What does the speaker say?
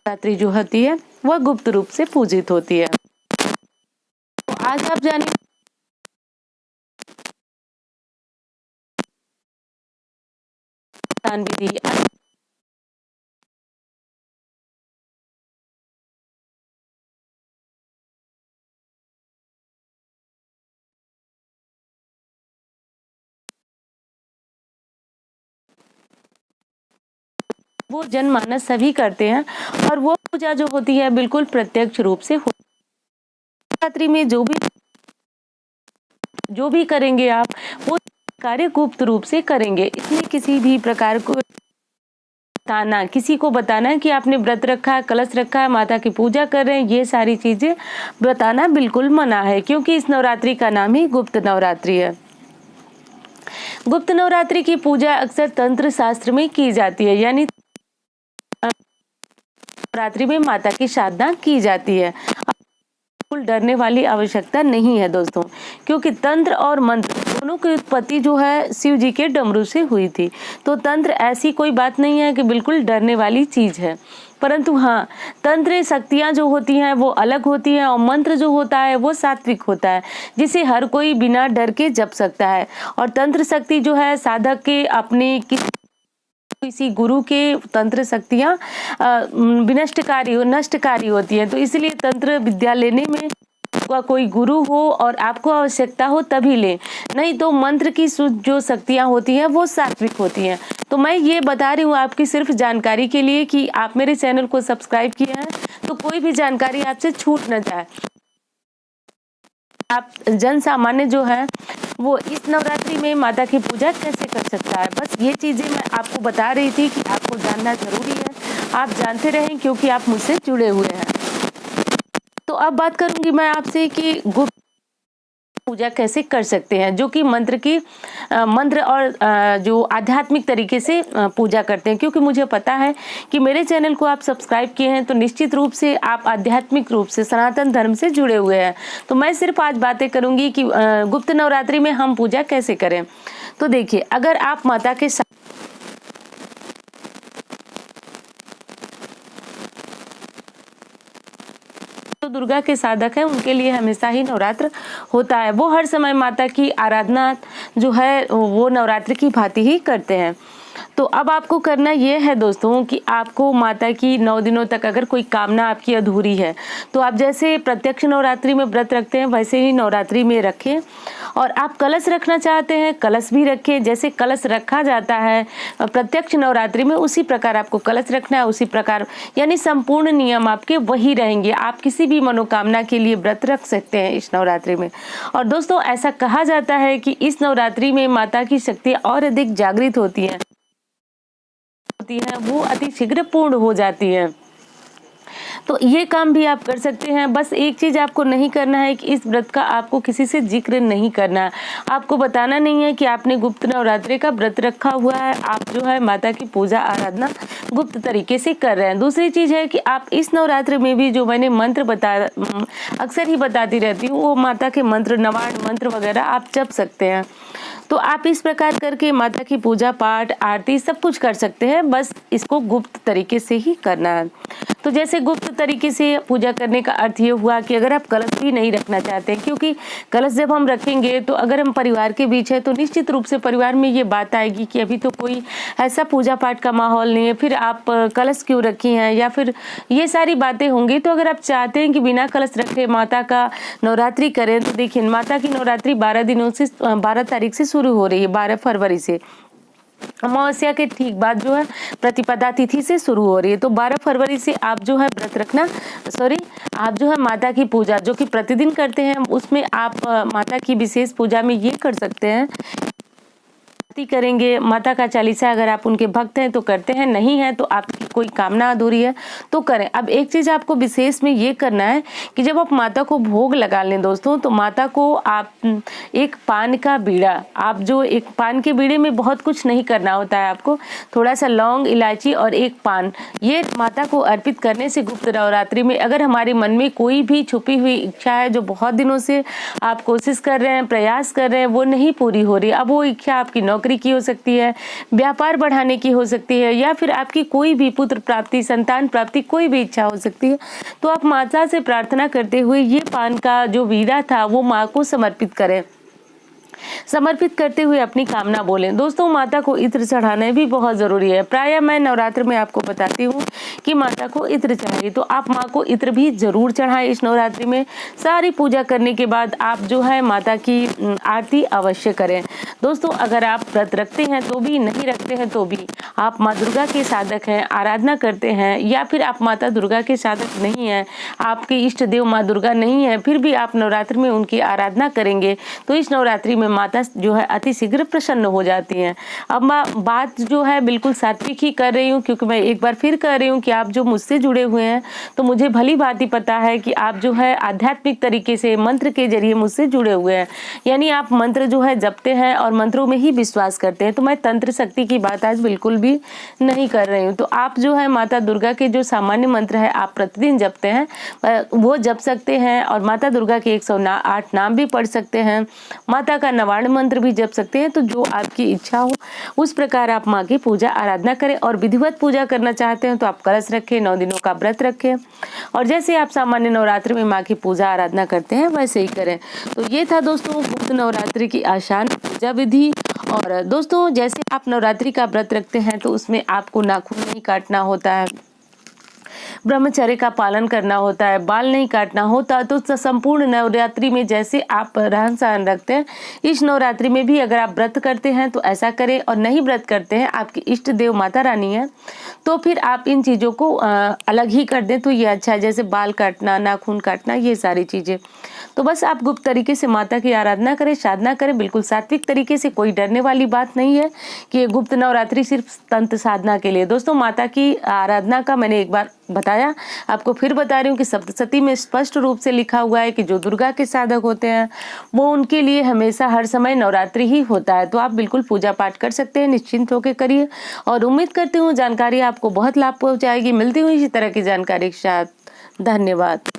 नवरात्रि जो होती है वह गुप्त रूप से पूजित होती है। तो आज आप जाने विधि वो जनमानस सभी करते हैं और वो पूजा जो होती है बिल्कुल प्रत्यक्ष रूप से नवरात्रि में जो भी करेंगे आप वो कार्य गुप्त रूप से करेंगे। इसमें किसी भी प्रकार को बताना, किसी को बताना है कि आपने व्रत रखा है, कलश रखा है, माता की पूजा कर रहे हैं, ये सारी चीजें बताना बिल्कुल मना है, क्योंकि इस नवरात्रि का नाम ही गुप्त नवरात्रि है। गुप्त नवरात्रि की पूजा अक्सर तंत्र शास्त्र में की जाती है, यानी नवरात्रि में माता की साधना की जाती है। बिल्कुल डरने वाली आवश्यकता नहीं है दोस्तों, क्योंकि तंत्र और मंत्र दोनों की उत्पत्ति जो है शिव जी के डमरू से हुई थी। तो तंत्र ऐसी कोई बात नहीं है कि बिल्कुल डरने वाली चीज है, परंतु हाँ, तंत्र शक्तियां जो होती हैं वो अलग होती हैं और मंत्र जो होता है वो सात्विक होता है, जिसे हर कोई बिना डर के जप सकता है। और तंत्र शक्ति जो है साधक के अपने किसी गुरु के तंत्र शक्तियां नष्टकारी होती है। तो इसलिए तंत्र विद्या लेने में कोई गुरु हो और आपको आवश्यकता हो तभी ले, नहीं तो मंत्र की जो शक्तियां होती हैं वो सात्विक होती हैं। तो मैं ये बता रही हूँ आपकी सिर्फ जानकारी के लिए कि आप मेरे चैनल को सब्सक्राइब किया है तो कोई भी जानकारी आपसे छूट न जाए। आप जन सामान्य जो है वो इस नवरात्रि में माता की पूजा कैसे कर सकता है, बस ये चीजें मैं आपको बता रही थी कि आपको जानना जरूरी है। आप जानते रहें क्योंकि आप मुझसे जुड़े हुए हैं। तो अब बात करूंगी मैं आपसे कि गुप्त पूजा कैसे कर सकते हैं, जो कि मंत्र और जो आध्यात्मिक तरीके से पूजा करते हैं। क्योंकि मुझे पता है कि मेरे चैनल को आप सब्सक्राइब किए हैं तो निश्चित रूप से आप आध्यात्मिक रूप से सनातन धर्म से जुड़े हुए हैं। तो मैं सिर्फ आज बातें करूंगी कि गुप्त नवरात्रि में हम पूजा कैसे करें। तो देखिए, अगर आप माता के तो दुर्गा के साधक हैं उनके लिए हमेशा ही नवरात्र होता है। वो हर समय माता की आराधना जो है वो नवरात्र की भांति ही करते हैं। तो अब आपको करना ये है दोस्तों कि आपको माता की 9 दिनों तक अगर कोई कामना आपकी अधूरी है तो आप जैसे प्रत्यक्ष नवरात्रि में व्रत रखते हैं वैसे ही नवरात्रि में रखें। और आप कलश रखना चाहते हैं कलश भी रखें, जैसे कलश रखा जाता है प्रत्यक्ष नवरात्रि में उसी प्रकार आपको कलश रखना है, उसी प्रकार यानी संपूर्ण नियम आपके वही रहेंगे। आप किसी भी मनोकामना के लिए व्रत रख सकते हैं इस नवरात्रि में। और दोस्तों ऐसा कहा जाता है कि इस नवरात्रि में माता की शक्ति और अधिक जागृत होती है, वो अति शीघ्र पूर्ण हो जाती है। तो ये काम भी आप कर सकते हैं। बस एक चीज आपको नहीं करना है कि इस व्रत का आपको किसी से जिक्र नहीं करना है, आपको बताना नहीं है कि आपने गुप्त नवरात्रि का व्रत रखा हुआ है, आप जो है माता की पूजा आराधना गुप्त तरीके से कर रहे हैं। दूसरी चीज है कि आप इस नवरात्रि में भी जो मैंने मंत्र अक्सर ही बताती रहती हूँ वो माता के मंत्र, नवाण मंत्र वगैरह आप जप सकते हैं। तो आप इस प्रकार करके माता की पूजा पाठ आरती सब कुछ कर सकते हैं, बस इसको गुप्त तरीके से ही करना है। तो जैसे गुप्त तरीके से पूजा करने का अर्थ ये हुआ कि अगर आप कलश भी नहीं रखना चाहते हैं, क्योंकि कलश जब हम रखेंगे तो अगर हम परिवार के बीच है तो निश्चित रूप से परिवार में ये बात आएगी कि अभी तो कोई ऐसा पूजा पाठ का माहौल नहीं है, फिर आप कलश क्यों रखी हैं, या फिर ये सारी बातें होंगी। तो अगर आप चाहते हैं कि बिना कलश रखे माता का नवरात्रि करें तो देखिए, माता की नवरात्रि 12 तारीख से शुरू हो रही है, 12 फरवरी से अमावस्या के ठीक बाद जो है प्रतिपदा तिथि से शुरू हो रही है। तो 12 फरवरी से आप जो है व्रत रखना, आप जो है माता की पूजा जो कि प्रतिदिन करते हैं उसमें आप माता की विशेष पूजा में ये कर सकते हैं, करेंगे माता का चालीसा, अगर आप उनके भक्त हैं तो करते हैं, नहीं है तो आपकी कोई कामना अधूरी है तो करें। अब एक चीज आपको विशेष में ये करना है कि जब आप माता को भोग लगा लें दोस्तों, तो माता को आप एक पान का बीड़ा, आप जो एक पान के बीड़े में बहुत कुछ नहीं करना होता है, आपको थोड़ा सा लौंग, इलायची और एक पान, ये माता को अर्पित करने से गुप्त नवरात्रि में अगर हमारे मन में कोई भी छुपी हुई इच्छा है जो बहुत दिनों से आप कोशिश कर रहे हैं, प्रयास कर रहे हैं, वो नहीं पूरी हो रही, अब वो इच्छा आपकी नौकरी नौकरी की हो सकती है, व्यापार बढ़ाने की हो सकती है, या फिर आपकी कोई भी पुत्र प्राप्ति, संतान प्राप्ति, कोई भी इच्छा हो सकती है। तो आप माता से प्रार्थना करते हुए ये पान का जो वीड़ा था वो माँ को समर्पित करें। समर्पित करते हुए अपनी कामना बोलें। दोस्तों, माता को इत्र चढ़ाना भी बहुत ज़रूरी है। प्रायः मैं नवरात्र में आपको बताती हूँ कि माता को इत्र चढ़ाइए, तो आप माँ को इत्र भी जरूर चढ़ाएं इस नवरात्रि में। सारी पूजा करने के बाद आप जो है माता की आरती अवश्य करें। दोस्तों, अगर आप व्रत रखते हैं तो भी, नहीं रखते हैं तो भी, आप माँ दुर्गा के साधक हैं, आराधना करते हैं, या फिर आप माता दुर्गा के साधक नहीं हैं, आपके इष्ट देव माँ दुर्गा नहीं है, फिर भी आप नवरात्र में उनकी आराधना करेंगे तो इस नवरात्रि में माता जो है अति शीघ्र प्रसन्न हो जाती हैं। अब मैं बात जो है बिल्कुल सात्विक ही कर रही हूँ, क्योंकि मैं एक बार फिर कह रही हूँ कि आप जो मुझसे जुड़े हुए हैं तो मुझे भली भांति पता है कि आप जो है आध्यात्मिक तरीके से मंत्र के जरिए मुझसे जुड़े हुए हैं, यानी आप मंत्र जो है जपते हैं और मंत्रों में ही विश्वास करते हैं। तो मैं तंत्र शक्ति की बात आज बिल्कुल भी नहीं कर रही हूँ। तो आप जो है माता दुर्गा के जो सामान्य मंत्र है आप प्रतिदिन जपते हैं, वो जप सकते हैं, और माता दुर्गा के 108 नाम भी पढ़ सकते हैं, माता का नवार्ण मंत्र भी जप सकते हैं। तो जो आपकी इच्छा हो उस प्रकार आप माँ की पूजा आराधना करें। और विधिवत पूजा करना चाहते हैं तो आप कलश रखें, 9 दिनों का व्रत रखें, और जैसे आप सामान्य नवरात्रि में माँ की पूजा आराधना करते हैं वैसे ही करें। तो ये था दोस्तों गुप्त नवरात्रि की आसान पूजा विधि। और दोस्तों, जैसे आप नवरात्रि का व्रत रखते हैं तो उसमें आपको नाखून नहीं काटना होता है, ब्रह्मचर्य का पालन करना होता है, बाल नहीं काटना होता। तो संपूर्ण नवरात्रि में जैसे आप रहन सहन रखते हैं, इस नवरात्रि में भी अगर आप व्रत करते हैं तो ऐसा करें, और नहीं व्रत करते हैं, आपकी इष्ट देव माता रानी है, तो फिर आप इन चीज़ों को अलग ही कर दें तो ये अच्छा है, जैसे बाल काटना, नाखून काटना, ये सारी चीज़ें। तो बस आप गुप्त तरीके से माता की आराधना करें, साधना करें, बिल्कुल सात्विक तरीके से। कोई डरने वाली बात नहीं है कि ये गुप्त नवरात्रि सिर्फ तंत्र साधना के लिए। दोस्तों, माता की आराधना का मैंने एक बार बताया, आपको फिर बता रही हूँ कि सप्तशती में स्पष्ट रूप से लिखा हुआ है कि जो दुर्गा के साधक होते हैं वो उनके लिए हमेशा हर समय नवरात्रि ही होता है। तो आप बिल्कुल पूजा पाठ कर सकते हैं, निश्चिंत होकर करिए, और उम्मीद करती हूँ जानकारी आपको बहुत लाभ पहुँचाएगी। मिलती हूँ इसी तरह की जानकारी के साथ। धन्यवाद।